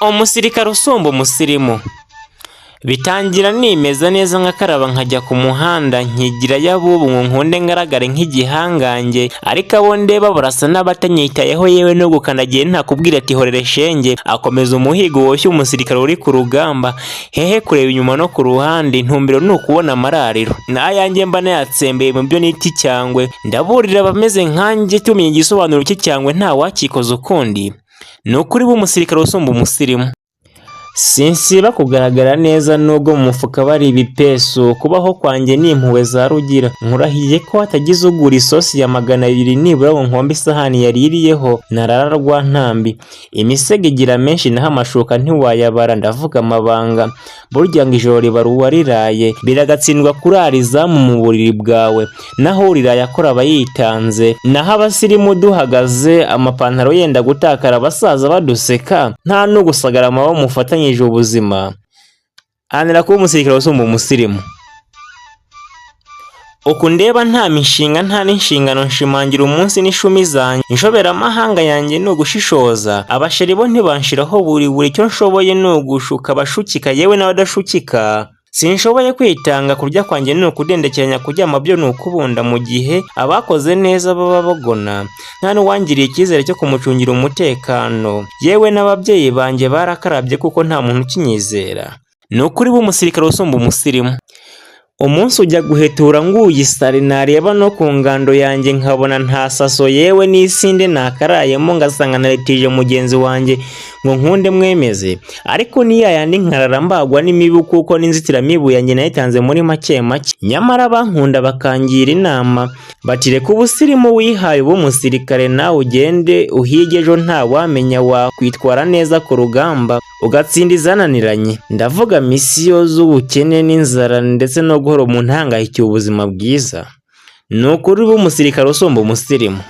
Umusirikare usumba umusirimu. Bitangira nimeza neza nkakaraba nkajya ku muhanda nkigira yabubu ngo nkunde ngaragare nk'igihangange, ariko abo ndeba barasa n'abatanyitayeho yewe no gukandagiye ntakubwira ati horere shenge. Akomeza umuhigo woshye umusirikare uri ku rugamba, hehe kureba inyuma no ku ruhande, intumbero ni ukubona amarariro. N'ayanjye mba nayatsembeye mu byo niti cyangwe, ndaburira abameze nkanjye tumenye igisobanuro cy'icyangwe nta wakikoza ukundi. Ni ukuri b'umusirikare usumba umusirimu. Sinsiba kugaragara neza nubwo mu mufuka bari ibipeso, kubaho kwanjye ni impuhwe za rugira. Nkurahiye ko hatagize ugura isosi ya 200 nibura ngo nkombe isahani yaririyeho narararwa ntambi. Imisego igira menshi naho amashuka ntiwayabara, ndavuga amabanga. Burya ngo ijoro riba uwariraye, biragatsindwa kurara izamu mu buriri bwawe, naho uriraye akora aba yitanze. Naho abasirimu duhagaze amapantaro yenda gutakara, abasaza baduseka, nta no gusagara amaboko mufatanyije ubuzima. Anira kuba umusirikare usumba umusirimu. Uku ndeba nta mishinga nta n'inshingano, nshimangira umunsi n'ishumi zanjye. Inshobera amahanga yanjye ni ugushishoza, abasheri bo ntibanshiraho buri cyo nshoboye ni ugushuka abashukika yewe n'abadashukika. Sinshoboye kwitanga, kurya kwanjye ni ukudendekeranya, kuryama byo ni ukubunda mu gihe abakoze neza baba bagona. Nta n'uwangiriye icyizere cyo kumucungira umutekano, yewe n'ababyeyi banjye barakarabye kuko nta muntu ukinyizera. Ni ukuri b'umusirikare usumba umusirimu. Umunsi ujya guhetura nguye isari, nareba no ku ngando yanjye nkabona nta saso yewe n'isinde nakarayemo, ngasanga naritije mugenzi wanjye ngo nkunde mwemeze. Ariko ni yayandi nkarara mbagwa n'imibu kuko n'inzitiramibu yanjye nayitanze muri make. Nyamara bankunda bakangira inama batire ku busirimu wihaye b'umusirikare, nawe ugende uhige ejo nta wamenya wakwitwara neza ku rugamba ugatsinda izananiranye. Ndavuga misiyo z'ubukene n'inzara ndetse no guhora umuntu ahangayikiye ubuzima bwiza. Ni ukuri b'umusirikare usumba umusirimu.